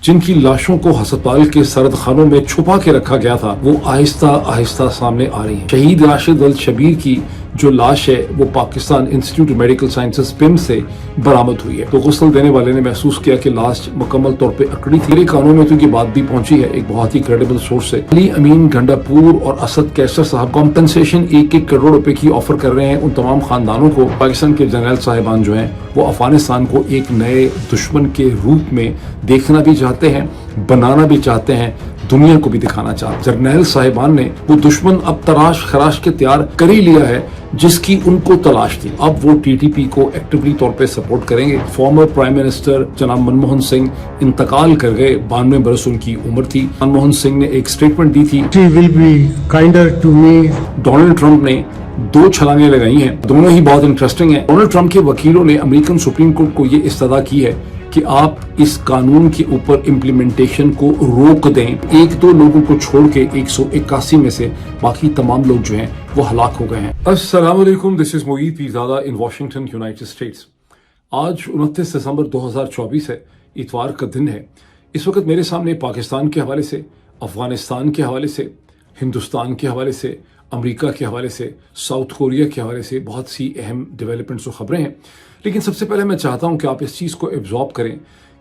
جن کی لاشوں کو ہسپتال کے سرد خانوں میں چھپا کے رکھا گیا تھا وہ آہستہ آہستہ سامنے آ رہی ہیں۔ شہید راشد ولد شبیر کی جو لاش ہے وہ Pakistan Institute of Medical Sciences PIMS سے برآمد ہوئی ہے۔ تو غسل دینے والے نے محسوس کیا کہ لاش مکمل طور پہ اکڑی تھی۔ میرے کانوں میں تو یہ بات بھی پہنچی ہے ایک بہت ہی کریڈیبل سورس سے۔ علی امین گنڈا پور اور اسد کیسر صاحب کمپنسیشن 1 کروڑ روپے کی آفر کر رہے ہیں ان تمام خاندانوں کو۔ پاکستان کے جنرل صاحبان جو ہیں وہ افغانستان کو ایک نئے دشمن کے روپ میں دیکھنا بھی چاہتے ہیں، بنانا بھی چاہتے ہیں، دنیا کو بھی دکھانا چاہتے ہیں۔ جرنیل صاحبان نے وہ دشمن اب تراش خراش کے تیار کر ہی لیا ہے جس کی ان کو تلاش تھی۔ اب وہ ٹی ٹی پی کو ایکٹیولی طور پہ سپورٹ کریں گے۔ فارمر پرائم منسٹر جناب منموہن سنگھ انتقال کر گئے، 92 برس ان کی عمر تھی۔ منموہن سنگھ نے ایک سٹیٹمنٹ دی تھی، He will be kinder to me. Donald Trump نے 2 چھلانگیں لگائی ہیں، دونوں ہی بہت انٹرسٹنگ ہیں۔ ڈونلڈ ٹرمپ کے وکیلوں نے امریکن سپریم کورٹ کو یہ استدعا کی ہے کہ آپ اس قانون کے اوپر امپلیمنٹیشن کو روک دیں۔ 1-2 لوگوں کو چھوڑ کے 181 میں سے باقی تمام لوگ جو ہیں وہ ہلاک ہو گئے ہیں۔ السلام علیکم، this is Moeed Pirzada in Washington, United States. آج 29 دسمبر 2024 ہے، اتوار کا دن ہے۔ اس وقت میرے سامنے پاکستان کے حوالے سے، افغانستان کے حوالے سے، ہندوستان کے حوالے سے، امریکہ کے حوالے سے، ساؤتھ کوریا کے حوالے سے بہت سی اہم ڈیولپمنٹس و خبریں ہیں۔ لیکن سب سے پہلے میں چاہتا ہوں کہ آپ اس چیز کو ایبزارب کریں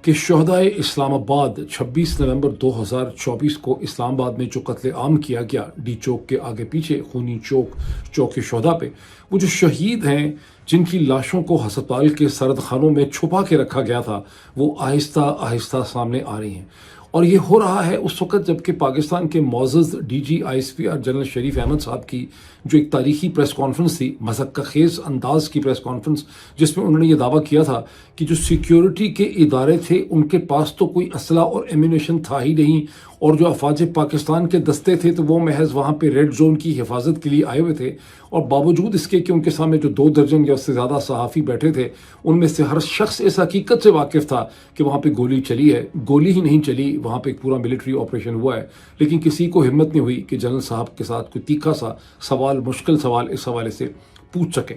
کہ شہدائے اسلام آباد 26 نومبر 2024 کو اسلام آباد میں جو قتل عام کیا گیا ڈی چوک کے آگے پیچھے خونی چوک کے شہداء پہ، وہ جو شہید ہیں جن کی لاشوں کو ہسپتال کے سرد خانوں میں چھپا کے رکھا گیا تھا وہ آہستہ آہستہ سامنے آ رہی ہیں۔ اور یہ ہو رہا ہے اس وقت جبکہ پاکستان کے معزز D G I S P R general Sharif Ahmed صاحب کی جو ایک تاریخی پریس کانفرنس تھی، مذہق خیز انداز کی پریس کانفرنس، جس میں انہوں نے یہ دعویٰ کیا تھا کہ جو سیکیورٹی کے ادارے تھے ان کے پاس تو کوئی اسلحہ اور ایمونیشن تھا ہی نہیں، اور جو افواج پاکستان کے دستے تھے تو وہ محض وہاں پہ ریڈ زون کی حفاظت کے لیے آئے ہوئے تھے، اور باوجود اس کے کہ ان کے سامنے جو 2 درجن یا اس سے زیادہ صحافی بیٹھے تھے ان میں سے ہر شخص اس حقیقت سے واقف تھا کہ وہاں پہ گولی چلی ہے، گولی ہی نہیں چلی، وہاں پہ ایک پورا ملٹری آپریشن ہوا ہے، لیکن کسی کو ہمت نہیں ہوئی کہ جنرل صاحب کے ساتھ کوئی تیکھا سا سوال، مشکل سوال اس حوالے سے پوچھ سکے۔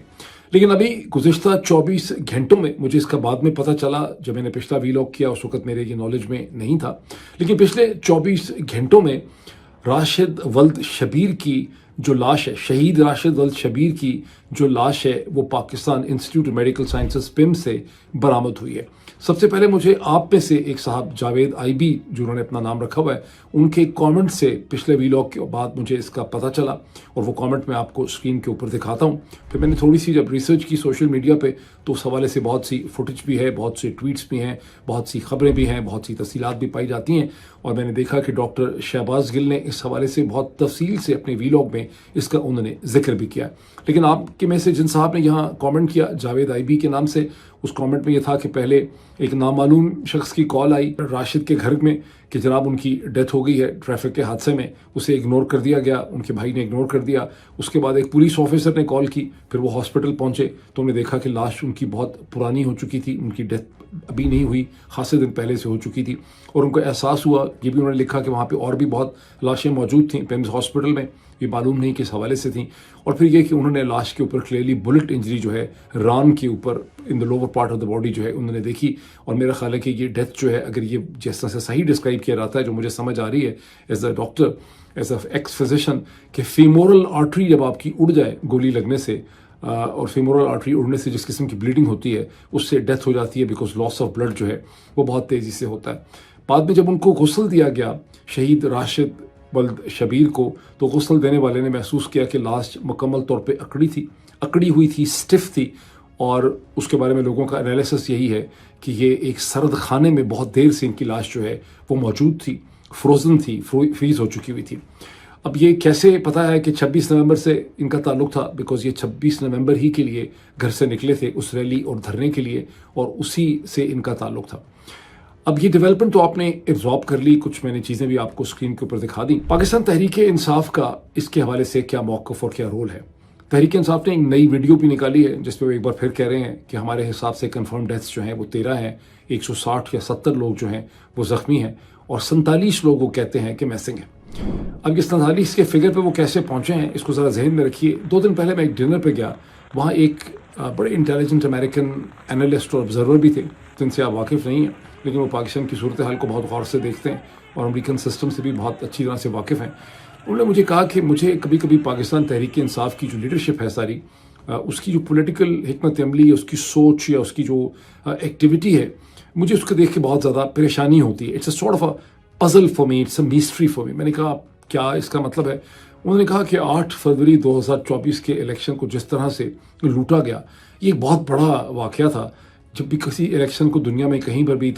لیکن ابھی گزشتہ 24 گھنٹوں میں مجھے اس کا بعد میں پتہ چلا، جب میں نے پچھلا ویلاگ کیا اس وقت میرے یہ نالج میں نہیں تھا، لیکن پچھلے 24 گھنٹوں میں راشد ولد شبیر کی جو لاش ہے، شہید راشد ولد شبیر کی جو لاش ہے وہ Pakistan Institute of Medical Sciences PIMS سے برآمد ہوئی ہے۔ سب سے پہلے مجھے آپ میں سے ایک صاحب جاوید آئی بی، جنہوں نے اپنا نام رکھا ہوا ہے، ان کے کامنٹ سے پچھلے ویلاگ کے بعد مجھے اس کا پتہ چلا، اور وہ کامنٹ میں آپ کو اسکرین کے اوپر دکھاتا ہوں۔ پھر میں نے تھوڑی سی جب ریسرچ کی سوشل میڈیا پہ تو اس حوالے سے بہت سی فوٹیج بھی ہے، بہت سے ٹویٹس بھی ہیں، بہت سی خبریں بھی ہیں، بہت سی تفصیلات بھی پائی جاتی ہیں، اور میں نے دیکھا کہ ڈاکٹر شہباز گل نے اس حوالے سے بہت تفصیل سے اپنے ویلاگ میں اس کا انہوں نے ذکر بھی کیا۔ لیکن آپ کے میں سے جن صاحب نے یہاں کامنٹ کیا جاوید آئی بی کے نام سے، اس کامنٹ میں یہ تھا کہ پہلے ایک نامعلوم شخص کی کال آئی راشد کے گھر میں کہ جناب ان کی ڈیتھ ہو گئی ہے ٹریفک کے حادثے میں، اسے اگنور کر دیا گیا، ان کے بھائی نے اگنور کر دیا۔ اس کے بعد ایک پولیس آفیسر نے کال کی، پھر وہ ہاسپٹل پہنچے تو انہوں نے دیکھا کہ لاش ان کی بہت پرانی ہو چکی تھی، ان کی ڈیتھ ابھی نہیں ہوئی، خاصے دن پہلے سے ہو چکی تھی، اور ان کو احساس ہوا، یہ بھی انہوں نے لکھا کہ وہاں پہ اور بھی بہت لاشیں موجود تھیں پیمز ہاسپٹل میں، یہ معلوم نہیں کس حوالے سے تھیں، اور پھر یہ کہ انہوں نے لاش کے اوپر کلیئرلی بلٹ انجری جو ہے ران کے اوپر in the lower part of the body جو ہے انہوں نے دیکھی، اور میرا خیال ہے کہ یہ ڈیتھ جو ہے اگر یہ جس طرح سے صحیح ڈسکرائب کیا جاتا ہے، جو مجھے سمجھ آ رہی ہے as a doctor, as a x physician, کہ فیمورل آرٹری جب آپ کی اڑ جائے گولی لگنے سے، اور فیمورل آرٹری اڑنے سے جس قسم کی بلیڈنگ ہوتی ہے اس سے ڈیتھ ہو جاتی ہے، بیکاز لاس آف بلڈ جو ہے وہ بہت تیزی سے ہوتا ہے۔ بعد میں جب ان کو غسل دیا گیا شہید راشد ولد شبیر کو، تو غسل دینے والے نے محسوس کیا کہ لاش مکمل طور پہ اکڑی ہوئی تھی، اسٹف تھی، اور اس کے بارے میں لوگوں کا انالیسس یہی ہے کہ یہ ایک سرد خانے میں بہت دیر سے ان کی لاش جو ہے وہ موجود تھی، فروزن تھی، فریز ہو چکی ہوئی تھی۔ اب یہ کیسے پتہ ہے کہ 26 نومبر سے ان کا تعلق تھا؟ بیکاز یہ 26 نومبر ہی کے لیے گھر سے نکلے تھے اس ریلی اور دھرنے کے لیے، اور اسی سے ان کا تعلق تھا۔ اب یہ ڈیولپمنٹ تو آپ نے ایبزارب کر لی، کچھ میں نے چیزیں بھی آپ کو اسکرین کے اوپر دکھا دیں۔ پاکستان تحریک انصاف کا اس کے حوالے سے کیا موقف اور کیا رول ہے؟ تحریک انصاف نے ایک نئی ویڈیو بھی نکالی ہے جس پہ وہ ایک بار پھر کہہ رہے ہیں کہ ہمارے حساب سے کنفرم ڈیتھس جو ہیں وہ 13 ہیں، 160 یا 70 لوگ جو ہیں وہ زخمی ہیں، اور 47 لوگ وہ کہتے ہیں کہ مسنگ ہیں۔ اب یہ 47 کے فگر پہ وہ کیسے پہنچے ہیں اس کو ذرا ذہن میں رکھیے۔ 2 دن پہلے میں ایک ڈنر پہ گیا، وہاں ایک بڑے انٹیلیجنٹ امریکن اینالسٹ اور آبزرور بھی تھے جن سے آپ واقف نہیں ہیں، لیکن وہ پاکستان کی صورتحال کو بہت غور سے دیکھتے ہیں اور امریکن سسٹم سے بھی بہت اچھی طرح سے واقف ہیں. انہوں نے مجھے کہا کہ مجھے کبھی کبھی پاکستان تحریک انصاف کی جو لیڈرشپ ہے ساری، اس کی جو پولیٹیکل حکمت عملی ہے، اس کی سوچ یا اس کی جو ایکٹیویٹی ہے، مجھے اس کو دیکھ کے بہت زیادہ پریشانی ہوتی ہے. It's a sort of a puzzle for me, it's a mystery for me. میں نے کہا کیا اس کا مطلب ہے؟ انہوں نے کہا کہ 8 فروری 2024 کے الیکشن کو جس طرح سے لوٹا گیا، یہ ایک بہت بڑا واقعہ تھا. جب بھی کسی الیکشن کو دنیا میں کہیں پر بھی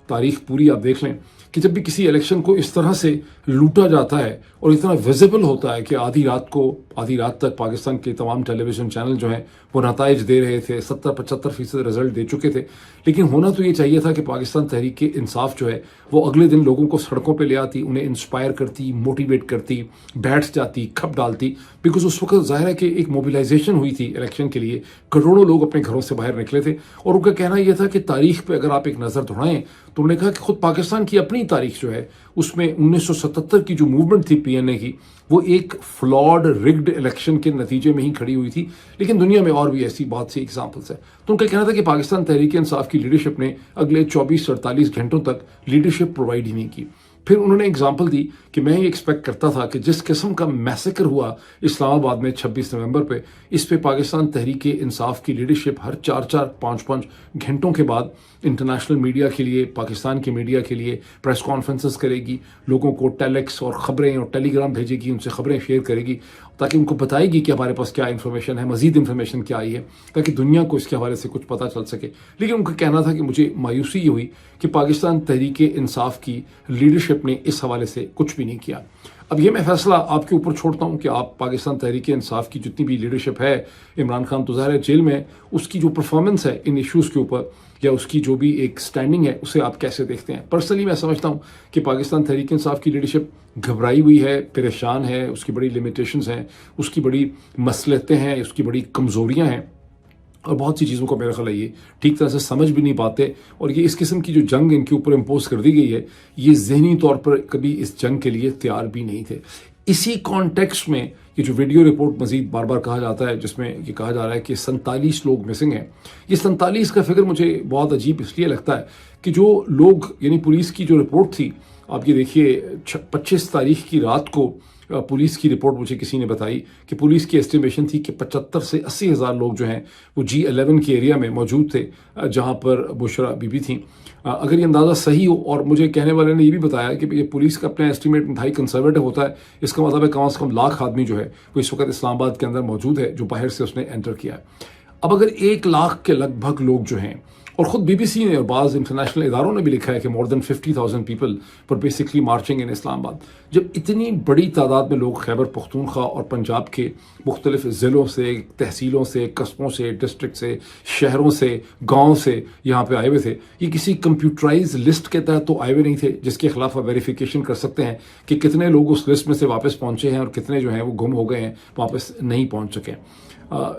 تاریخ پوری آپ دیکھ لیں کہ جب بھی کسی الیکشن کو اس طرح سے لوٹا جاتا ہے اور اتنا ویزیبل ہوتا ہے کہ آدھی رات تک پاکستان کے تمام ٹیلی ویژن چینل جو ہیں وہ نتائج دے رہے تھے، 70-75% رزلٹ دے چکے تھے. لیکن ہونا تو یہ چاہیے تھا کہ پاکستان تحریک انصاف جو ہے وہ اگلے دن لوگوں کو سڑکوں پہ لے آتی، انہیں انسپائر کرتی، موٹیویٹ کرتی، بیٹھ جاتی، کھپ ڈالتی. بیکاز اس وقت ظاہر ہے کہ ایک موبلائزیشن ہوئی تھی الیکشن کے لیے، کروڑوں لوگ اپنے گھروں سے باہر نکلے تھے. اور ان کا کہنا یہ تھا کہ تاریخ پہ اگر آپ ایک نظر دوڑائیں تو انہوں نے کہا کہ خود پاکستان کی اپنی تاریخ جو ہے اس میں 1977 کی جو موومنٹ تھی پی این اے کی، وہ ایک فلاڈ رگڈ الیکشن کے نتیجے میں ہی کھڑی ہوئی تھی. لیکن دنیا میں اور بھی ایسی بہت سی ایگزامپلس ہیں. تو ان کا کہنا تھا کہ پاکستان تحریک انصاف کی لیڈرشپ نے اگلے 24-48 گھنٹوں تک لیڈرشپ پرووائڈ ہی نہیں کی. پھر انہوں نے ایگزامپل دی کہ میں یہ ایکسپیکٹ کرتا تھا کہ جس قسم کا میسیکر ہوا اسلام آباد میں 26 نومبر پہ، اس پہ پاکستان تحریک انصاف کی لیڈرشپ ہر 4-5 گھنٹوں کے بعد انٹرنیشنل میڈیا کے لیے، پاکستان کے میڈیا کے لیے پریس کانفرنسز کرے گی، لوگوں کو ٹیلیکس اور خبریں اور ٹیلی گرام بھیجے گی، ان سے خبریں شیئر کرے گی تاکہ ان کو بتائے گی کہ ہمارے پاس کیا انفارمیشن ہے، مزید انفارمیشن کیا آئی ہے، تاکہ دنیا کو اس کے حوالے سے کچھ پتہ چل سکے. لیکن ان کا کہنا تھا کہ مجھے مایوسی یہ ہوئی کہ پاکستان تحریک انصاف کی لیڈرشپ نے اس حوالے سے کچھ بھی نہیں کیا. اب یہ میں فیصلہ آپ کے اوپر چھوڑتا ہوں کہ آپ پاکستان تحریک انصاف کی جتنی بھی لیڈرشپ ہے، عمران خان تو ظاہر ہے جیل میں، اس کی جو پرفارمنس ہے ان ایشوز کے اوپر یا اس کی جو بھی ایک سٹینڈنگ ہے اسے آپ کیسے دیکھتے ہیں؟ پرسنلی میں سمجھتا ہوں کہ پاکستان تحریک انصاف کی لیڈرشپ گھبرائی ہوئی ہے، پریشان ہے، اس کی بڑی لمیٹیشنز ہیں، اس کی بڑی مصلحتیں ہیں، اس کی بڑی کمزوریاں ہیں، اور بہت سی چیزوں کو میرا خیال ہے یہ ٹھیک طرح سے سمجھ بھی نہیں پاتے. اور یہ اس قسم کی جو جنگ ان کے اوپر امپوز کر دی گئی ہے، یہ ذہنی طور پر کبھی اس جنگ کے لیے تیار بھی نہیں تھے. اسی کانٹیکسٹ میں یہ جو ویڈیو رپورٹ مزید بار بار کہا جاتا ہے، جس میں یہ کہا جا رہا ہے کہ 47 لوگ مسنگ ہیں، یہ 47 کا فگر مجھے بہت عجیب اس لیے لگتا ہے کہ جو لوگ، یعنی پولیس کی جو رپورٹ تھی، آپ یہ دیکھیے 25 تاریخ کی رات کو پولیس کی رپورٹ مجھے کسی نے بتائی کہ پولیس کی اسٹیمیشن تھی کہ 75 سے 80 ہزار لوگ جو ہیں وہ G11 کے ایریا میں موجود تھے جہاں پر بشرا بی بی تھیں. اگر یہ اندازہ صحیح ہو، اور مجھے کہنے والے نے یہ بھی بتایا کہ یہ پولیس کا اپنا اسٹیمیٹ انتہائی کنسرویٹو ہوتا ہے، اس کا مطلب ہے کم از کم 1 لاکھ آدمی جو ہے وہ اس وقت اسلام آباد کے اندر موجود ہے جو باہر سے اس نے انٹر کیا ہے. اب اگر 1 لاکھ کے لگ بھگ لوگ جو ہیں، اور خود بی بی سی نے اور بعض انٹرنیشنل اداروں نے بھی لکھا ہے کہ more than 50,000 people پر بیسکلی مارچنگ ان اسلام آباد، جب اتنی بڑی تعداد میں لوگ خیبر پختونخوا اور پنجاب کے مختلف ضلعوں سے، تحصیلوں سے، قصبوں سے، ڈسٹرکٹ سے، شہروں سے، گاؤں سے یہاں پہ آئے ہوئے تھے، یہ کسی کمپیوٹرائز لسٹ کے تحت تو آئے ہوئے نہیں تھے جس کے خلاف آپ ویریفیکیشن کر سکتے ہیں کہ کتنے لوگ اس لسٹ میں سے واپس پہنچے ہیں اور کتنے جو ہیں وہ گم ہو گئے ہیں، واپس نہیں پہنچ سکے.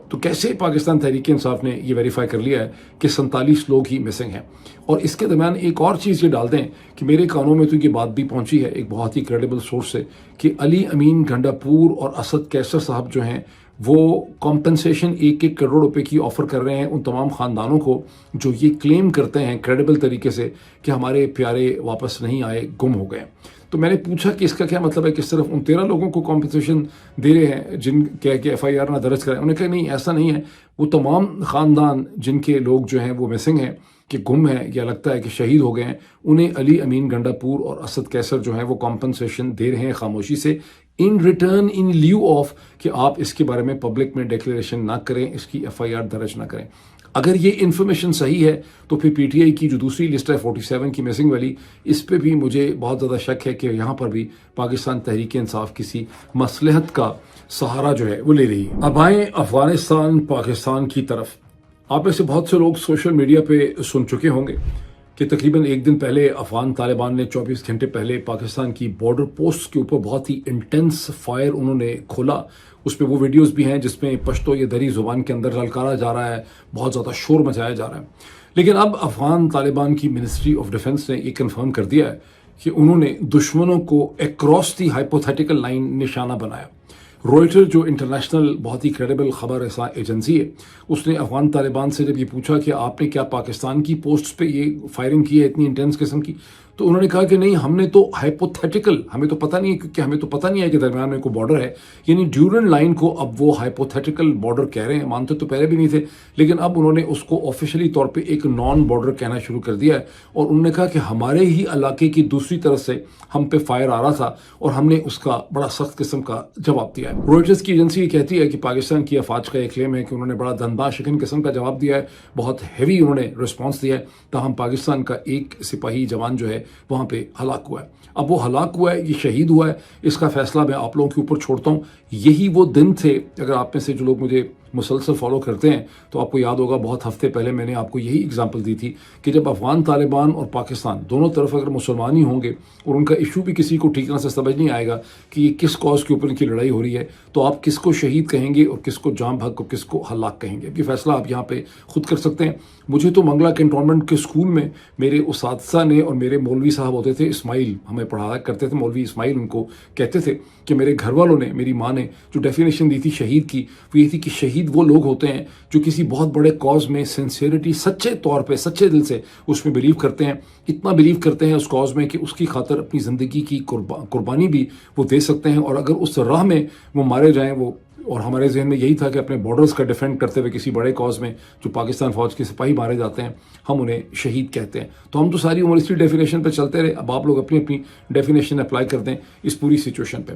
تو کیسے پاکستان تحریک انصاف نے یہ ویریفائی کر لیا ہے کہ 47 لوگ ہی مسنگ ہیں؟ اور اس کے درمیان ایک اور چیز یہ ڈال دیں کہ میرے کانوں میں تو یہ بات بھی پہنچی ہے ایک بہت ہی کریڈیبل سورس سے کہ علی امین گنڈا پور اور اسد کیسر صاحب جو ہیں وہ کمپنسیشن 1 کروڑ روپے کی آفر کر رہے ہیں ان تمام خاندانوں کو جو یہ کلیم کرتے ہیں کریڈیبل طریقے سے کہ ہمارے پیارے واپس نہیں آئے، گم ہو گئے. تو میں نے پوچھا کہ اس کا کیا مطلب ہے کہ صرف ان 13 لوگوں کو کمپنسیشن دے رہے ہیں جن کہ FIR نہ درج کریں؟ انہوں نے کہا نہیں، ایسا نہیں ہے، وہ تمام خاندان جن کے لوگ جو ہیں وہ مسنگ ہیں، کہ گم ہیں یا لگتا ہے کہ شہید ہو گئے ہیں، انہیں علی امین گنڈا پور اور اسد کیسر جو ہیں وہ کمپنسیشن دے رہے ہیں خاموشی سے، in return, in leave of کہ آپ اس کے بارے میں پبلک میں ڈیکلیریشن نہ کریں، اس کی FIR درج نہ کریں. اگر یہ انفارمیشن صحیح ہے تو پھر PTI کی جو دوسری لسٹ ہے 47 کی مسنگ والی، اس پہ بھی مجھے بہت زیادہ شک ہے کہ یہاں پر بھی پاکستان تحریک انصاف کسی مصلحت کا سہارا جو ہے وہ لے رہی ہے. اب آئیں افغانستان پاکستان کی طرف. آپ میں سے بہت سے لوگ سوشل میڈیا پہ سن چکے ہوں گے کہ تقریباً 1 دن پہلے افغان طالبان نے 24 گھنٹے پہلے پاکستان کی بارڈر پوسٹ کے اوپر بہت ہی انٹینس فائر انہوں نے کھولا. اس پہ وہ ویڈیوز بھی ہیں جس میں پشتو یا دری زبان کے اندر للکارا جا رہا ہے، بہت زیادہ شور مچایا جا رہا ہے. لیکن اب افغان طالبان کی منسٹری آف ڈیفنس نے یہ کنفرم کر دیا ہے کہ انہوں نے دشمنوں کو اکراس دی ہائپوتھیٹیکل لائن نشانہ بنایا. روئٹر جو انٹرنیشنل بہت ہی کریڈیبل خبر رساں ایجنسی ہے، اس نے افغان طالبان سے جب یہ پوچھا کہ آپ نے کیا پاکستان کی پوسٹس پہ یہ فائرنگ کی ہے اتنی انٹینس قسم کی، تو انہوں نے کہا کہ نہیں، ہم نے تو ہائپوتھیٹیکل، ہمیں تو پتہ نہیں ہے، کیونکہ ہمیں تو پتہ نہیں ہے کہ درمیان میں کوئی بارڈر ہے، یعنی ڈیورنڈ لائن کو اب وہ ہائپوتھیٹیکل بارڈر کہہ رہے ہیں، مانتے تو پہلے بھی نہیں تھے، لیکن اب انہوں نے اس کو آفیشلی طور پہ ایک نان بارڈر کہنا شروع کر دیا ہے، اور انہوں نے کہا کہ ہمارے ہی علاقے کی دوسری طرف سے ہم پہ فائر آ رہا تھا اور ہم نے اس کا بڑا سخت قسم کا جواب دیا ہے۔ روئٹرز کی ایجنسی یہ کہتی ہے کہ پاکستان کی افواج کا یہ کلیم ہے کہ انہوں نے بڑا دنداں شکن قسم کا جواب دیا ہے، بہت ہیوی انہوں نے رسپانس دیا ہے، تاہم پاکستان کا ایک سپاہی جوان جو ہے وہاں پہ ہلاک ہوا ہے۔ اب وہ ہلاک ہوا ہے، یہ شہید ہوا ہے، اس کا فیصلہ میں آپ لوگوں کے اوپر چھوڑتا ہوں۔ یہی وہ دن تھے، اگر آپ میں سے جو لوگ مجھے مسلسل فالو کرتے ہیں تو آپ کو یاد ہوگا بہت ہفتے پہلے میں نے آپ کو یہی اگزامپل دی تھی کہ جب افغان طالبان اور پاکستان دونوں طرف اگر مسلمان ہی ہوں گے اور ان کا ایشو بھی کسی کو ٹھیک طرح سے سمجھ نہیں آئے گا کہ یہ کس کاز کے اوپر ان کی لڑائی ہو رہی ہے، تو آپ کس کو شہید کہیں گے اور کس کو جام بحق اور کس کو ہلاک کہیں گے، یہ فیصلہ آپ یہاں پہ خود کر سکتے ہیں۔ مجھے تو منگلا کنٹونمنٹ کے اسکول میں میرے اساتذہ نے، اور میرے مولوی صاحب ہوتے تھے اسماعیل، ہمیں پڑھایا کرتے تھے مولوی اسماعیل، ان کو کہتے تھے کہ میرے گھر والوں نے، میری ماں نے جو ڈیفینیشن دی تھی شہید کی، وہ یہ تھی کہ شہید وہ لوگ ہوتے ہیں جو کسی بہت بڑے کاز میں سنسیئرٹی، سچے طور پہ، سچے دل سے اس میں بلیو کرتے ہیں، اتنا بلیو کرتے ہیں اس کاز میں کہ اس کی خاطر اپنی زندگی کی قربانی بھی وہ دے سکتے ہیں، اور اگر اس راہ میں وہ مارے جائیں، وہ، اور ہمارے ذہن میں یہی تھا کہ اپنے بارڈرز کا ڈیفینڈ کرتے ہوئے کسی بڑے کاز میں جو پاکستان فوج کے سپاہی مارے جاتے ہیں ہم انہیں شہید کہتے ہیں۔ تو ہم تو ساری عمر اسی ڈیفینیشن پہ چلتے رہے، اب آپ لوگ اپنی اپنی ڈیفینیشن اپلائی کر دیں اس پوری سچویشن پہ۔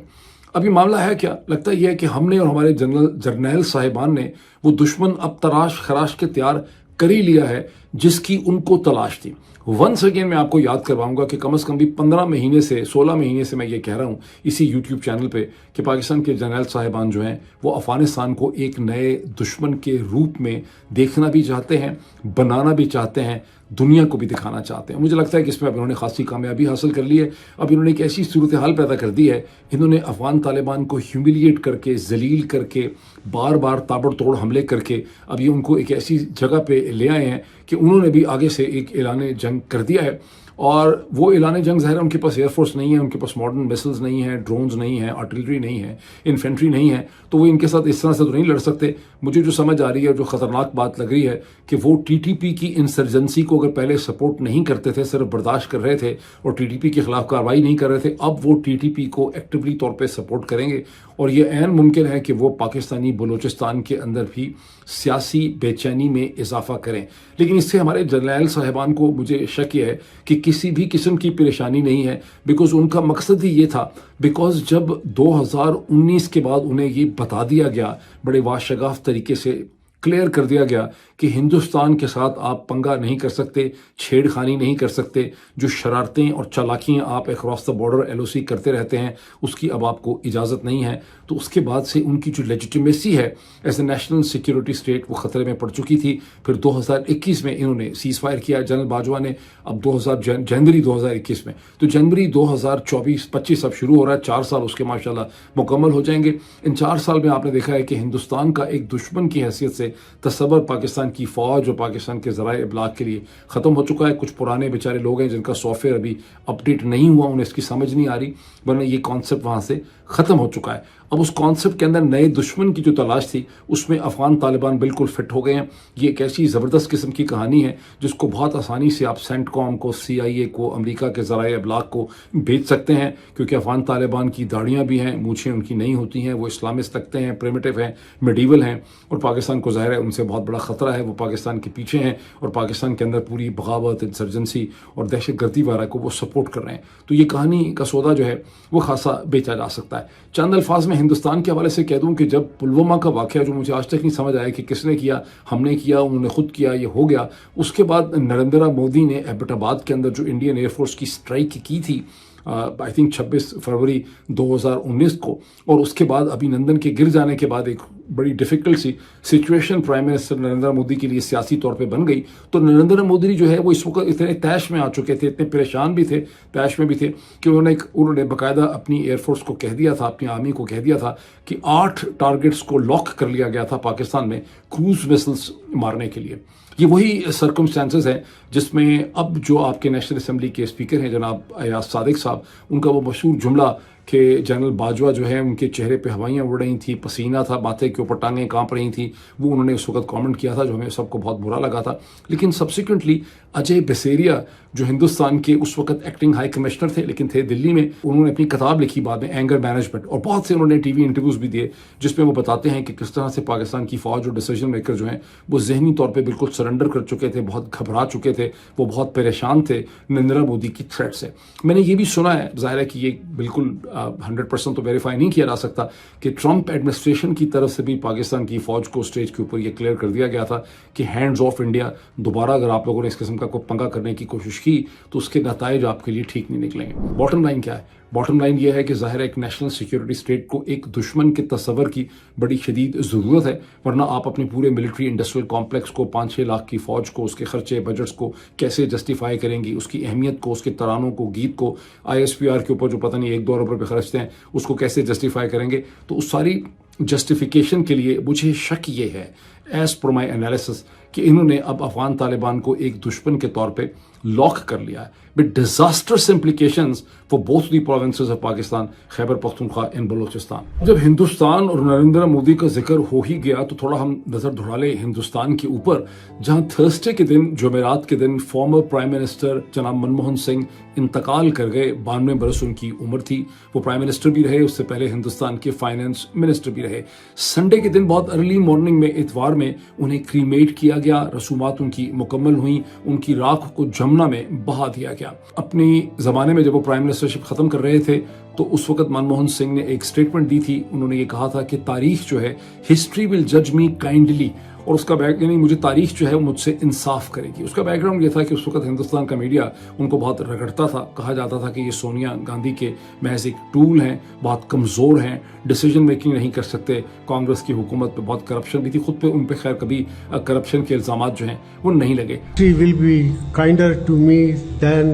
اب یہ معاملہ ہے کیا؟ لگتا یہ ہے کہ ہم نے اور ہمارے جرنیل صاحبان نے وہ دشمن اب تراش خراش کے تیار کر ہی لیا ہے جس کی ان کو تلاش تھی۔ ونس اگین میں آپ کو یاد کرواؤں گا کہ کم از کم بھی 15 مہینے سے 16 مہینے سے میں یہ کہہ رہا ہوں اسی یوٹیوب چینل پہ کہ پاکستان کے جرنیل صاحبان جو ہیں وہ افغانستان کو ایک نئے دشمن کے روپ میں دیکھنا بھی چاہتے ہیں، بنانا بھی چاہتے ہیں، دنیا کو بھی دکھانا چاہتے ہیں۔ مجھے لگتا ہے کہ اس میں اب انہوں نے خاصی کامیابی حاصل کر لی ہے۔ اب انہوں نے ایک ایسی صورتحال پیدا کر دی ہے، انہوں نے افغان طالبان کو ہیوملیٹ کر کے، ذلیل کر کے، بار بار تابڑ توڑ حملے کر کے اب یہ ان کو ایک ایسی جگہ پہ لے آئے ہیں کہ انہوں نے بھی آگے سے ایک اعلان جنگ کر دیا ہے، اور وہ اعلان جنگ ظاہر ہے ان کے پاس ایئر فورس نہیں ہے، ان کے پاس ماڈرن میسلز نہیں ہیں، ڈرونز نہیں ہیں، آرٹلری نہیں ہے، انفینٹری نہیں ہے، تو وہ ان کے ساتھ اس طرح سے تو نہیں لڑ سکتے۔ مجھے جو سمجھ آ رہی ہے، جو خطرناک بات لگ رہی ہے کہ وہ ٹی ٹی پی کی انسرجنسی کو اگر پہلے سپورٹ نہیں کرتے تھے، صرف برداشت کر رہے تھے اور ٹی ٹی پی کے خلاف کارروائی نہیں کر رہے تھے، اب وہ ٹی ٹی پی کو ایکٹیولی طور پہ سپورٹ کریں گے، اور یہ عین ممکن ہے کہ وہ پاکستانی بلوچستان کے اندر بھی سیاسی بے چینی میں اضافہ کریں۔ لیکن اس سے ہمارے جرنیل صاحبان کو، مجھے شک یہ ہے کہ کسی بھی قسم کی پریشانی نہیں ہے، بیکاز ان کا مقصد ہی یہ تھا، بیکاز جب 2019 کے بعد انہیں یہ بتا دیا گیا، بڑے واشگاف طریقے سے کلیئر کر دیا گیا کہ ہندوستان کے ساتھ آپ پنگا نہیں کر سکتے، چھیڑ خانی نہیں کر سکتے، جو شرارتیں اور چالاکیاں آپ اکراس دا بارڈر ایل او سی کرتے رہتے ہیں اس کی اب آپ کو اجازت نہیں ہے۔ تو اس کے بعد سے ان کی جو لیجیٹیمیسی ہے as a national security state وہ خطرے میں پڑ چکی تھی۔ پھر 2021 میں انہوں نے سیز فائر کیا جنرل باجوہ نے، اب جنوری 2021 میں، تو جنوری 2024-25 اب شروع ہو رہا ہے، 4 سال اس کے ماشاءاللہ مکمل ہو جائیں گے۔ ان 4 سال میں آپ نے دیکھا ہے کہ ہندوستان کا ایک دشمن کی حیثیت سے تصور پاکستان کی فوج اور پاکستان کے ذرائع ابلاغ کے لیے ختم ہو چکا ہے۔ کچھ پرانے بیچارے لوگ ہیں جن کا سافٹ ویئر ابھی اپڈیٹ نہیں ہوا، انہیں اس کی سمجھ نہیں آ رہی، ورنہ یہ کانسیپٹ وہاں سے ختم ہو چکا ہے۔ اب اس کانسیپٹ کے اندر نئے دشمن کی جو تلاش تھی اس میں افغان طالبان بالکل فٹ ہو گئے ہیں۔ یہ ایک ایسی زبردست قسم کی کہانی ہے جس کو بہت آسانی سے آپ سینٹ کام کو، سی آئی اے کو، امریکہ کے ذرائع ابلاغ کو بیچ سکتے ہیں، کیونکہ افغان طالبان کی داڑیاں بھی ہیں، مونچھیں ان کی نہیں ہوتی ہیں، وہ اسلامسٹ لگتے ہیں، پریمیٹیو ہیں، میڈیول ہیں، اور پاکستان کو ظاہر ہے ان سے بہت بڑا خطرہ ہے، وہ پاکستان کے پیچھے ہیں اور پاکستان کے اندر پوری بغاوت، انسرجنسی اور دہشت گردی وغیرہ کو وہ سپورٹ کر رہے ہیں۔ تو یہ کہانی کا سودا جو ہے وہ خاصا بیچا جا سکتا ہے۔ چند الفاظ میں ہندوستان کے حوالے سے کہہ دوں کہ جب پلوامہ کا واقعہ، جو مجھے آج تک نہیں سمجھ آیا کہ کس نے کیا، ہم نے کیا، انہوں نے خود کیا، یہ ہو گیا، اس کے بعد نریندر مودی نے ایبٹ آباد کے اندر جو انڈین ایئر فورس کی اسٹرائک کی تھی آئی تھنک 26 فروری 2019 کو، اور اس کے بعد ابھی نندن کے گر جانے کے بعد ایک بڑی ڈیفیکلٹ سی situation prime minister Narendra Modi کے لیے سیاسی طور پہ بن گئی۔ تو نریندر مودی جو ہے وہ اس وقت اتنے طیش میں آ چکے تھے، اتنے پریشان بھی تھے، طیش میں بھی تھے کہ انہوں نے باقاعدہ اپنی ایئر فورس کو کہہ دیا تھا، اپنی آرمی کو کہہ دیا تھا کہ 8 ٹارگٹس کو لاک کر لیا گیا تھا پاکستان میں کروز میسلز مارنے کے لیے۔ یہ وہی سرکمسٹانسز ہیں جس میں اب جو آپ کے نیشنل اسمبلی کے اسپیکر ہیں جناب ایاز صادق صاحب، ان کا وہ مشہور جملہ کہ جنرل باجوہ جو ہے ان کے چہرے پہ ہوائیاں اڑ رہی تھیں، پسینہ تھا، ماتھے کے اوپر ٹانگیں کانپ رہی تھیں، وہ انہوں نے اس وقت کامنٹ کیا تھا جو ہمیں سب کو بہت برا لگا تھا. لیکن سبسیکوئنٹلی اجے بسیریا جو ہندوستان کے اس وقت ایکٹنگ ہائی کمشنر تھے لیکن تھے دلی میں، انہوں نے اپنی کتاب لکھی بعد میں اینگر مینجمنٹ، اور بہت سے انہوں نے ٹی وی انٹرویوز بھی دیے جس میں وہ بتاتے ہیں کہ کس طرح سے پاکستان کی فوج اور ڈیسیجن میکر جو ہیں وہ ذہنی طور پہ بالکل سرنڈر کر چکے تھے، بہت گھبرا چکے تھے، وہ بہت پریشان تھے نریندر مودی کی تھریٹ سے. میں نے یہ بھی سنا ہے، ظاہر ہے کہ یہ بالکل 100% تو ویریفائی نہیں کیا جا سکتا، کہ ٹرمپ ایڈمنسٹریشن کی طرف سے بھی پاکستان کی فوج کو اسٹیج کے اوپر یہ کلیئر کر دیا گیا تھا کہ ہینڈز آف انڈیا، دوبارہ اگر آپ لوگوں نے اس قسم کا کوئی پنگا کرنے کی کوشش کی تو اس کے نتائج آپ کے لیے ٹھیک نہیں نکلیں گے. باٹم لائن کیا ہے؟ باٹم لائن یہ ہے کہ ظاہر ہے ایک نیشنل سیکیورٹی اسٹیٹ کو ایک دشمن کے تصور کی بڑی شدید ضرورت ہے، ورنہ آپ اپنے پورے ملٹری انڈسٹریل کمپلیکس کو، 5-6 لاکھ کی فوج کو، اس کے خرچے بجٹس کو کیسے جسٹیفائی کریں گی، اس کی اہمیت کو، اس کے ترانوں کو، گیت کو، ISPR کے اوپر جو پتہ نہیں 1-2 ارب روپے خرچتے ہیں اس کو کیسے جسٹیفائی کریں گے. تو اس ساری جسٹیفیکیشن کے لیے مجھے شک یہ ہے ایز پر مائی انالیسس کہ انہوں نے اب افغان طالبان کو ایک دشمن کے طور پہ لاک کر لیا ہے with disastrous implications for both the provinces of Pakistan, Khyber Pakhtunkhwa and Balochistan. جب ہندوستان اور نریندر مودی کا ذکر ہو ہی گیا تو تھوڑا ہم نظر دھڑا لیں ہندوستان کے اوپر، جہاں تھرسڈے کے دن، جمعرات کے دن، فارمر پرائم منسٹر جناب منموہن سنگھ انتقال کر گئے. 92 برس ان کی عمر تھی. وہ پرائم منسٹر بھی رہے، اس سے پہلے ہندوستان کے فائنانس منسٹر بھی رہے. سنڈے کے دن بہت ارلی مارننگ میں، اتوار میں، انہیں کریمیٹ کیا گیا، رسومات ان کی مکمل ہوئیں، ان کی راکھ کو جمنا میں بہا دیا گیا. اپنی زمانے میں جب وہ پرائم منسٹرشپ ختم کر رہے تھے تو اس وقت منموہن سنگھ نے ایک سٹیٹمنٹ دی تھی. انہوں نے یہ کہا تھا کہ تاریخ جو ہے، ہسٹری ول جج می کائنڈلی، اور اس کا یعنی مجھے تاریخ جو ہے وہ مجھ سے انصاف کرے گی. اس کا بیک گراؤنڈ یہ تھا کہ اس وقت ہندوستان کا میڈیا ان کو بہت رگڑتا تھا، کہا جاتا تھا کہ یہ سونیا گاندھی کے محض ایک ٹول ہیں، بہت کمزور ہیں، ڈیسیجن میکنگ نہیں کر سکتے. کانگریس کی حکومت پہ بہت کرپشن بھی تھی، خود پہ ان پہ خیر کبھی کرپشن کے الزامات جو ہیں وہ نہیں لگے. He will be kinder to me than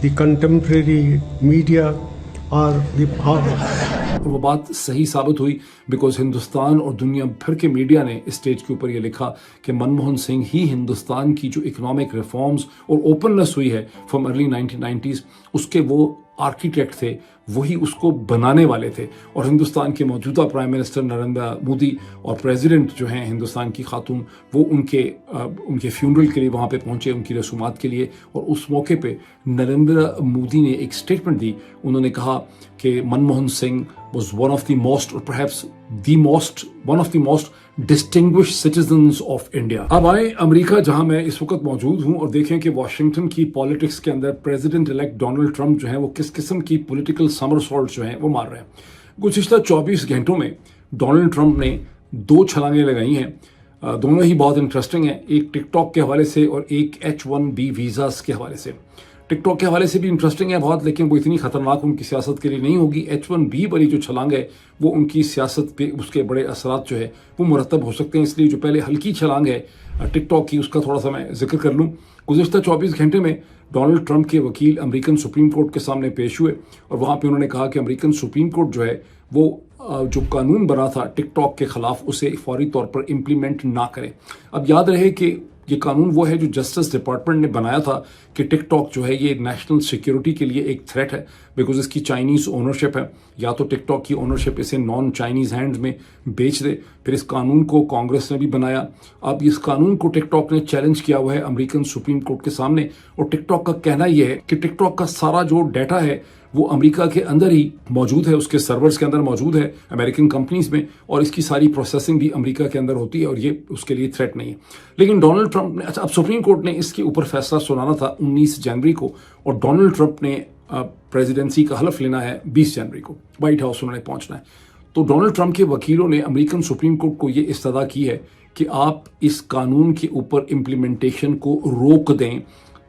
the contemporary media or the وہ بات صحیح ثابت ہوئی، بیکاز ہندوستان اور دنیا بھر کے میڈیا نے اسٹیج کے اوپر یہ لکھا کہ منموہن سنگھ ہی ہندوستان کی جو اکنامک ریفارمز اور اوپننس ہوئی ہے فرام ارلی 1990s، اس کے وہ آرکیٹیکٹ تھے، وہی اس کو بنانے والے تھے. اور ہندوستان کے موجودہ پرائم منسٹر نریندر مودی اور پریزیڈنٹ جو ہیں ہندوستان کی خاتون، وہ ان کے فیونرل کے لیے وہاں پہ پہنچے، ان کی رسومات کے لیے. اور اس موقع پہ نریندر مودی نے ایک اسٹیٹمنٹ دی. انہوں نے کہا کہ Manmohan Singh was one of the most, or perhaps one of the most distinguished citizens of India. اب آئیں امریکہ، جہاں میں اس وقت موجود ہوں، اور دیکھیں کہ واشنگٹن کی پالیٹکس کے اندر پریزیڈنٹ الیکٹ ڈونلڈ ٹرمپ جو ہیں وہ کس قسم کی پولیٹیکل سمرسالٹ جو ہیں وہ مار رہے ہیں. گزشتہ 24 گھنٹوں میں ڈونلڈ ٹرمپ نے 2 چھلانگیں لگائی ہیں، دونوں ہی بہت انٹرسٹنگ ہیں. ایک ٹک ٹاک کے حوالے سے اور ایک H-1B ویزاز کے حوالے سے. ٹک ٹاک کے حوالے سے بھی انٹرسٹنگ ہے بہت، لیکن وہ اتنی خطرناک ان کی سیاست کے لیے نہیں ہوگی. H-1B والی جو چھلانگ ہے وہ ان کی سیاست پہ اس کے بڑے اثرات جو ہے وہ مرتب ہو سکتے ہیں. اس لیے جو پہلے ہلکی چھلانگ ہے ٹک ٹاک کی، اس کا تھوڑا سا میں ذکر کر لوں. گزشتہ 24 گھنٹے میں ڈونلڈ ٹرمپ کے وکیل امریکن سپریم کورٹ کے سامنے پیش ہوئے، اور وہاں پہ انہوں نے کہا کہ امریکن سپریم کورٹ جو ہے وہ جو قانون بنا تھا ٹک ٹاک کے خلاف، اسے فوری طور پر امپلیمنٹ نہ کرے. اب یاد رہے کہ یہ قانون وہ ہے جو جسٹس ڈپارٹمنٹ نے بنایا تھا کہ ٹک ٹاک جو ہے یہ نیشنل سیکیورٹی کے لیے ایک تھریٹ ہے، بیکاز اس کی چائنیز اونرشپ ہے. یا تو ٹک ٹاک کی اونرشپ اسے نان چائنیز ہینڈز میں بیچ دے. پھر اس قانون کو کانگریس نے بھی بنایا. اب اس قانون کو ٹک ٹاک نے چیلنج کیا ہوا ہے امریکن سپریم کورٹ کے سامنے، اور ٹک ٹاک کا کہنا یہ ہے کہ ٹک ٹاک کا سارا جو ڈیٹا ہے وہ امریکہ کے اندر ہی موجود ہے، اس کے سرورز کے اندر موجود ہے امریکن کمپنیز میں، اور اس کی ساری پروسیسنگ بھی امریکہ کے اندر ہوتی ہے، اور یہ اس کے لیے تھریٹ نہیں ہے. لیکن ڈونلڈ ٹرمپ نے اب سپریم کورٹ نے اس کے اوپر فیصلہ سنانا تھا 19 جنوری کو، اور ڈونلڈ ٹرمپ نے پریزیڈنسی کا حلف لینا ہے 20 جنوری کو، وائٹ ہاؤس انہوں نے پہنچنا ہے. تو ڈونلڈ ٹرمپ کے وکیلوں نے امریکن سپریم کورٹ کو یہ استدعا کی ہے کہ آپ اس قانون کے اوپر امپلیمنٹیشن کو روک دیں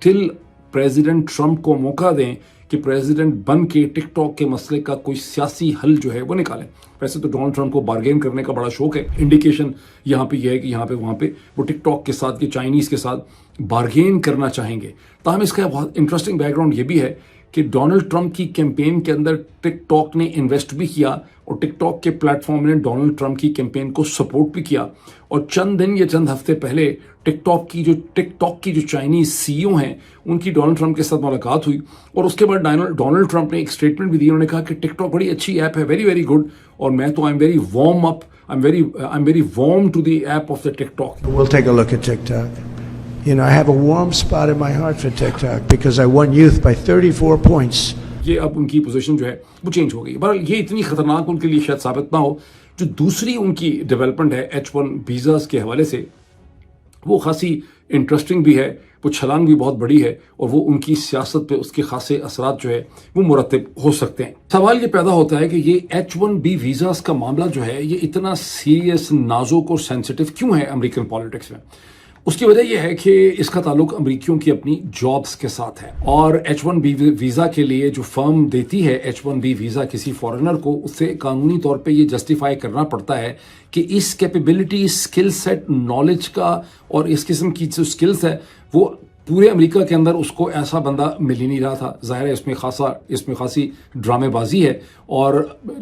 ٹل پریزیڈنٹ ٹرمپ کو موقع دیں کہ پریزیڈنٹ بن کے ٹک ٹاک کے مسئلے کا کوئی سیاسی حل جو ہے وہ نکالیں. ویسے تو ڈونلڈ ٹرمپ کو بارگین کرنے کا بڑا شوق ہے. انڈیکیشن یہاں پہ یہ ہے کہ یہاں پہ وہاں پہ وہ ٹک ٹاک کے ساتھ، یہ چائنیز کے ساتھ بارگین کرنا چاہیں گے. تاہم اس کا بہت انٹرسٹنگ بیک گراؤنڈ یہ بھی ہے کہ ڈونلڈ ٹرمپ کی کیمپین کے اندر ٹک ٹاک نے انویسٹ بھی کیا اور ٹک ٹاک کے پلیٹ فارم نے ڈونلڈ ٹرمپ کی کیمپین کو سپورٹ بھی کیا. اور چند دن یا چند ہفتے پہلے ٹک ٹاک کی جو چائنیز سی او ہیں ان کی ڈونلڈ ٹرمپ کے ساتھ ملاقات ہوئی اور اس کے بعد ڈونلڈ ٹرمپ نے ایک اسٹیٹمنٹ بھی دی. انہوں نے کہا کہ ٹک ٹاک بڑی اچھی ایپ ہے, ویری ویری گڈ, اور میں تو I'm very warm to the app of the TikTok. We'll take a look at TikTok. You know, I have a warm spot in my heart for TikTok because I won youth by 34 points. یہ اب ان کی position جو ہے وہ change ہو گئی. بہرحال یہ اتنی خطرناک ان کے لیے شاید ثابت نہ ہو. جو دوسری ان کی ڈیولپمنٹ ہے H1 ویزاز کے حوالے سے, وہ خاصی انٹرسٹنگ بھی ہے, وہ چھلانگ بھی بہت بڑی ہے, اور وہ ان کی سیاست پہ اس کے خاصے اثرات جو ہے وہ مرتب ہو سکتے ہیں. سوال یہ پیدا ہوتا ہے کہ یہ H1B ویزاز کا معاملہ جو ہے یہ اتنا سیریس, نازک اور سینسٹیو کیوں ہے امریکن پالیٹکس میں؟ اس کی وجہ یہ ہے کہ اس کا تعلق امریکیوں کی اپنی جابز کے ساتھ ہے, اور H1B ویزا کے لیے جو فرم دیتی ہے H1B ویزا کسی فارنر کو, اس سے قانونی طور پہ یہ جسٹیفائی کرنا پڑتا ہے کہ اس کیپیبلٹی, اسکل سیٹ, نالج کا اور اس قسم کی جو اسکلس ہے وہ پورے امریکہ کے اندر اس کو ایسا بندہ مل ہی نہیں رہا تھا. ظاہر ہے اس میں خاصی ڈرامے بازی ہے, اور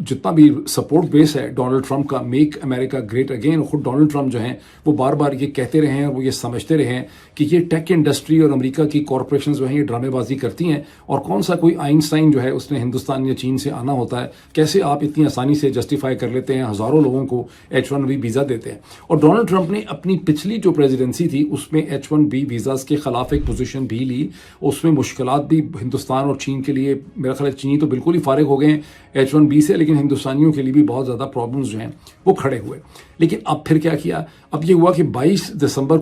جتنا بھی سپورٹ بیس ہے ڈونلڈ ٹرمپ کا, میک امریکہ گریٹ اگین, خود ڈونلڈ ٹرمپ جو ہیں وہ بار بار یہ کہتے رہے ہیں, وہ یہ سمجھتے رہے ہیں کہ یہ ٹیک انڈسٹری اور امریکہ کی کارپوریشنز جو ہیں یہ ڈرامے بازی کرتی ہیں, اور کون سا کوئی آئنسٹائن جو ہے اس نے ہندوستان یا چین سے آنا ہوتا ہے, کیسے آپ اتنی آسانی سے جسٹیفائی کر لیتے ہیں, ہزاروں لوگوں کو H1B ویزا دیتے ہیں. اور ڈونلڈ ٹرمپ نے اپنی پچھلی جو پریزیڈنسی تھی اس میں H1B ویزاز کے خلاف ایک پوزیشن بھی لی. اس میں مشکلات بھی ہندوستان اور چین کے لیے, میرا خیال ہے چینی تو بالکل ہی فارغ ہو گئے ہیں H1B سے, لیکن ہندوستانیوں کے لیے بھی بہت زیادہ پرابلمز جو ہیں وہ کھڑے ہوئے. لیکن اب پھر کیا کیا؟ اب یہ ہوا کہ 22 دسمبر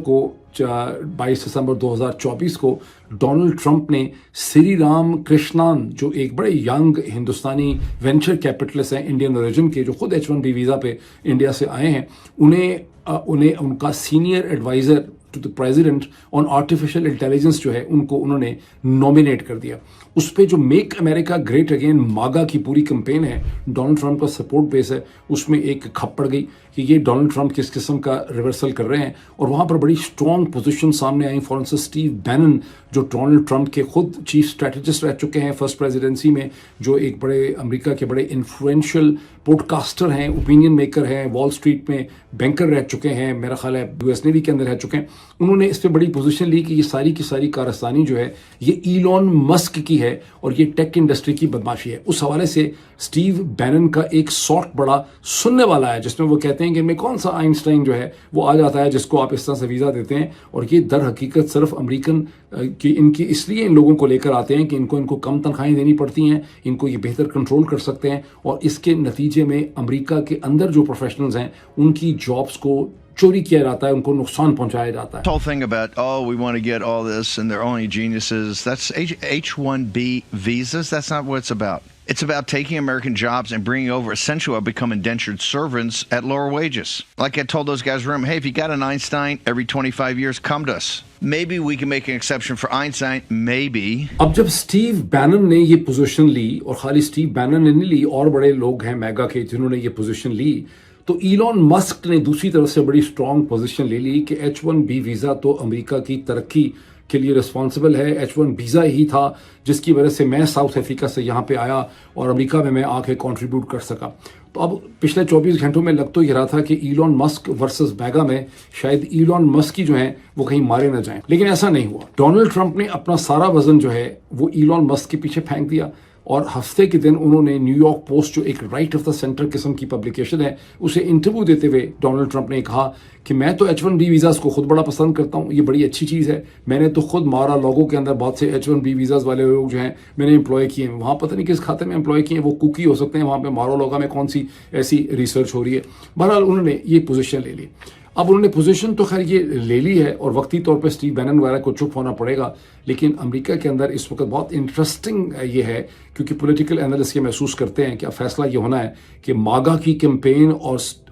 2024 کو ڈونلڈ ٹرمپ نے سری رام کرشنان, جو ایک بڑے ینگ ہندوستانی وینچر کیپٹلسٹ ہیں انڈین اوریجن کے, جو خود H1B ویزا پہ انڈیا سے آئے ہیں, انہیں ان کا senior adviser to the president on artificial intelligence جو ہے ان کو انہوں نے نومینیٹ کر دیا. اس پہ جو میک امریکہ گریٹ اگین ماگا کی پوری کمپین ہے, ڈونلڈ ٹرمپ کا سپورٹ بیس ہے, اس میں ایک کھپ پڑ گئی کہ یہ ڈونلڈ ٹرمپ کس قسم کا ریورسل کر رہے ہیں, اور وہاں پر بڑی اسٹرانگ پوزیشن سامنے آئی. فار انسٹنس اسٹیو بینن جو ڈونلڈ ٹرمپ کے خود چیف اسٹریٹجسٹ رہ چکے ہیں فرسٹ پریزیڈنسی میں, جو ایک بڑے امریکہ کے بڑے انفلوئنشل پوڈ کاسٹر ہیں, اوپینین میکر ہیں, وال اسٹریٹ میں بینکر رہ چکے ہیں, میرا خیال ہے US نیوی کے اندر رہ چکے ہیں, انہوں نے اس پہ بڑی پوزیشن لی کہ یہ ساری کی ساری کارستانی جو ہے یہ ایلون مسک کی ہے اور یہ ٹیک انڈسٹری کی بدماشی ہے. اس حوالے سے اسٹیو بینن کا ایک سارٹ بڑا سننے والا ہے جس میں وہ کہتے ہیں کہ میں کون سا آئنسٹائن جو ہے وہ آ جاتا ہے جس کو آپ اس طرح سے ویزا دیتے ہیں, اور یہ در حقیقت صرف امریکن کی ان کی اس لیے ان لوگوں کو لے کر آتے ہیں کہ ان کو کم تنخواہیں دینی پڑتی ہیں, ان کو یہ بہتر کنٹرول کر سکتے ہیں, اور اس کے نتیجے میں امریکہ کے اندر جو پروفیشنلز ہیں ان کی جابس کو چوری کیا جاتا ہے, ان کو نقصان پہنچایا جاتا ہے. The whole thing about, oh, we want to get all this and they're only geniuses, that's H1B visas, that's not what it's about. It's about taking American jobs and bringing over essentially what become indentured servants at lower wages. Like I told those guys, remember, hey, if you got an Einstein every 25 years, come to us. Maybe we can make an exception for Einstein, maybe. اب جب Steve Benin نے یہ position لی, اور خالی Steve Benin نے نہیں لی, اور بڑے لوگ ہیں میگا کے جنہوں نے یہ پوزیشن لی, تو ایلون مسک نے دوسری طرف سے بڑی اسٹرانگ پوزیشن لے لی کہ H1B ویزا تو امریکہ کی ترقی کے لیے رسپانسبل ہے. H1 ویزا ہی تھا جس کی وجہ سے میں ساؤتھ افریقہ سے یہاں پہ آیا اور امریکہ میں آ کے کنٹریبیوٹ کر سکا. تو اب پچھلے 24 گھنٹوں میں لگ تو یہ رہا تھا کہ ایلون مسک ورسز میگا میں شاید ایلون مسک جو ہیں وہ کہیں مارے نہ جائیں, لیکن ایسا نہیں ہوا. ڈونلڈ ٹرمپ نے اپنا سارا وزن جو ہے وہ ایلون مسک کے پیچھے پھینک دیا, اور ہفتے کے دن انہوں نے نیو یارک پوسٹ جو ایک رائٹ آف دا سینٹر قسم کی پبلیکیشن ہے اسے انٹرویو دیتے ہوئے ڈونلڈ ٹرمپ نے کہا کہ میں تو H1B ویزاز کو خود بڑا پسند کرتا ہوں, یہ بڑی اچھی چیز ہے, میں نے تو خود مارا لوگوں کے اندر بہت سے H1B ویزاز والے لوگ جو ہیں میں نے امپلوائے کیے ہیں, وہاں پتہ نہیں کس کھاتے میں امپلوائے کیے ہیں, وہ کوکی ہو سکتے ہیں, وہاں پہ مارو لوگا میں کون سی ایسی ریسرچ ہو رہی ہے. بہرحال انہوں نے یہ پوزیشن لے لی. اب انہوں نے پوزیشن تو خیر یہ لے لی ہے, اور وقتی طور پہ اسٹیو بینن وغیرہ کو چپ ہونا پڑے گا, لیکن امریکہ کے اندر اس وقت بہت انٹرسٹنگ یہ ہے کیونکہ پولیٹیکل اینالسٹ یہ محسوس کرتے ہیں کہ اب فیصلہ یہ ہونا ہے کہ ماگا کی کیمپین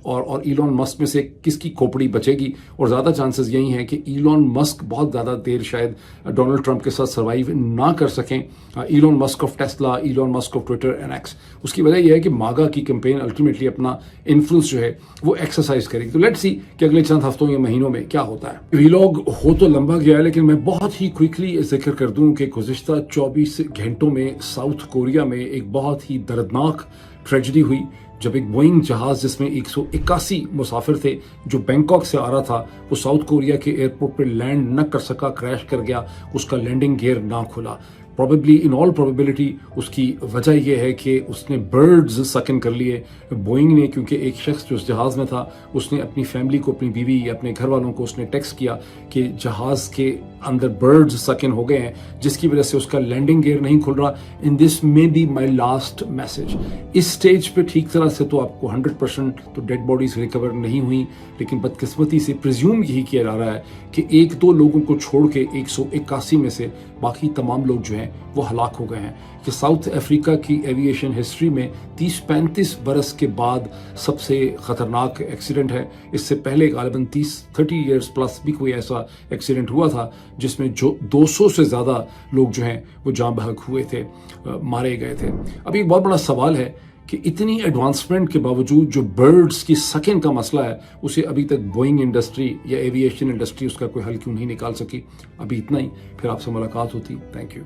اور ایلون مسک میں سے کس کی کھوپڑی بچے گی. اور زیادہ چانسز یہی ہیں کہ ایلون مسک بہت زیادہ دیر شاید ڈونلڈ ٹرمپ کے ساتھ سروائیو نہ کر سکیں. Elon Musk of Tesla, Elon Musk of Twitter and X. اس کی وجہ یہ ہے کہ ماگا کی کیمپین الٹیمیٹلی اپنا انفلوئنس جو ہے وہ ایکسرسائز کرے گی. تو لیٹس سی کہ اگلے چند ہفتوں یا مہینوں میں کیا ہوتا ہے. ویلاگ ہو تو لمبا گیا ہے، لیکن میں بہت ہی کوئکلی ذکر کر دوں کہ گزشتہ 24 گھنٹوں میں ساؤتھ کوریا میں ایک بہت ہی دردناک ٹریجڈی ہوئی، جب ایک بوئنگ جہاز جس میں 181 مسافر تھے جو بینکاک سے آ رہا تھا، وہ ساؤتھ کوریا کے ایئرپورٹ پہ لینڈ نہ کر سکا، کریش کر گیا. اس کا لینڈنگ گیئر نہ کھلا. پروبیبلی ان آل پروبیبلٹی اس کی وجہ یہ ہے کہ اس نے برڈز سکن کر لیے بوئنگ نے، کیونکہ ایک شخص جو اس جہاز میں تھا اس نے اپنی فیملی کو، اپنی بیوی یا اپنے گھر والوں کو اس نے ٹیکسٹ کیا کہ جہاز کے اندر برڈز سکن ہو گئے ہیں، جس کی وجہ سے اس کا لینڈنگ گیئر نہیں کھل رہا. In this may be my last message. اس سٹیج پہ ٹھیک طرح سے تو آپ کو 100% تو ڈیڈ باڈیز ریکور نہیں ہوئی، لیکن بدقسمتی سے پریزیوم یہی کیا جا رہا ہے کہ 1-2 لوگوں کو چھوڑ کے 181 میں سے باقی تمام لوگ جو ہیں وہ ہلاک ہو گئے ہیں. کہ ساؤتھ افریقہ کی ایویشن ہسٹری میں 30-35 برس کے بعد سب سے خطرناک ایکسیڈنٹ ہے. اس سے پہلے غالباً 30 ایئرز پلس بھی کوئی ایسا ایکسیڈنٹ ہوا تھا جس میں جو 200 سے زیادہ لوگ جو ہیں وہ جاں بحق ہوئے تھے، مارے گئے تھے. اب ایک بہت بڑا سوال ہے کہ اتنی ایڈوانسمنٹ کے باوجود جو برڈز کی سکن کا مسئلہ ہے اسے ابھی تک بوئنگ انڈسٹری یا ایویشن انڈسٹری اس کا کوئی حل کیوں نہیں نکال سکی. ابھی اتنا ہی، پھر آپ سے ملاقات ہوتی. Thank you.